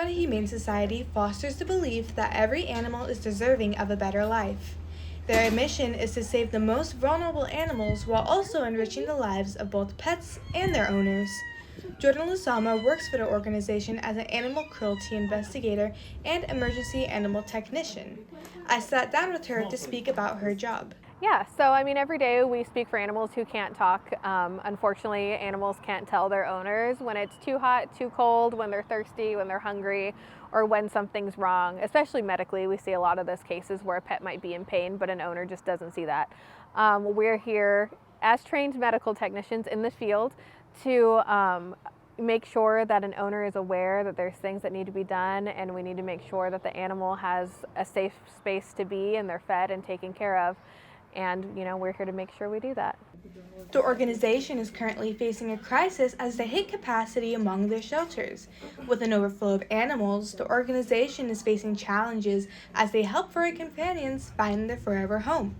Arizona Humane Society fosters the belief that every animal is deserving of a better life. Their mission is to save the most vulnerable animals while also enriching the lives of both pets and their owners. Jordan Lusama works for the organization as an animal cruelty investigator and emergency animal technician. I sat down with her to speak about her job. Yeah, so I mean, every day we speak for animals who can't talk. Unfortunately, animals can't tell their owners when it's too hot, too cold, when they're thirsty, when they're hungry, or when something's wrong. Especially medically, we see a lot of those cases where a pet might be in pain, but an owner just doesn't see that. We're here as trained medical technicians in the field to make sure that an owner is aware that there's things that need to be done, and we need to make sure that the animal has a safe space to be and they're fed and taken care of. And, we're here to make sure we do that. The organization is currently facing a crisis as they hit capacity among their shelters. With an overflow of animals, the organization is facing challenges as they help furry companions find their forever home.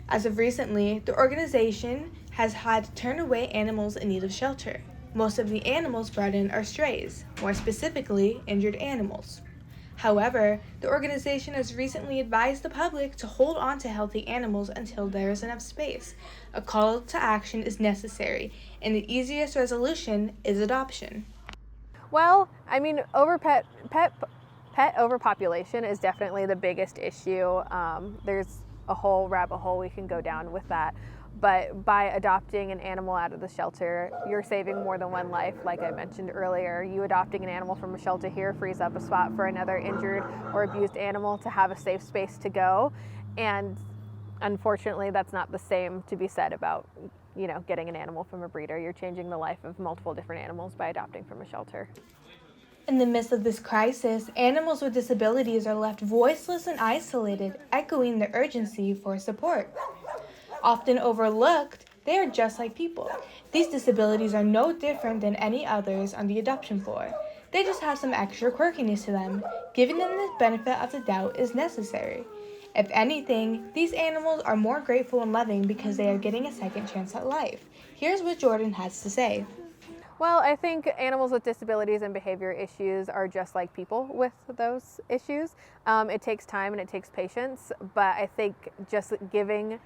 As of recently, the organization has had to turn away animals in need of shelter. Most of the animals brought in are strays, more specifically, injured animals. However, the organization has recently advised the public to hold on to healthy animals until there is enough space. A call to action is necessary, and the easiest resolution is adoption. Well, I mean, pet overpopulation is definitely the biggest issue. There's a whole rabbit hole we can go down with that. But by adopting an animal out of the shelter, you're saving more than one life, like I mentioned earlier. You adopting an animal from a shelter here frees up a spot for another injured or abused animal to have a safe space to go. And unfortunately, that's not the same to be said about, getting an animal from a breeder. You're changing the life of multiple different animals by adopting from a shelter. In the midst of this crisis, animals with disabilities are left voiceless and isolated, echoing the urgency for support. Often overlooked, they are just like people. These disabilities are no different than any others on the adoption floor. They just have some extra quirkiness to them. Giving them the benefit of the doubt is necessary. If anything, these animals are more grateful and loving because they are getting a second chance at life. Here's what Jordan has to say. Well, I think animals with disabilities and behavior issues are just like people with those issues. It takes time and it takes patience, but I think just giving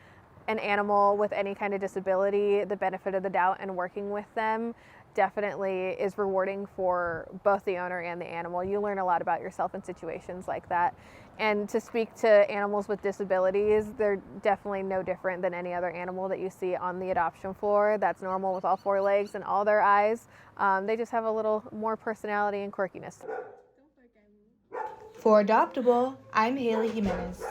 an animal with any kind of disability the benefit of the doubt and working with them definitely is rewarding for both the owner and the animal. You learn a lot about yourself in situations like that. And to speak to animals with disabilities, they're definitely no different than any other animal that you see on the adoption floor that's normal with all four legs and all their eyes. They just have a little more personality and quirkiness. For Adoptable, I'm Haley Jimenez.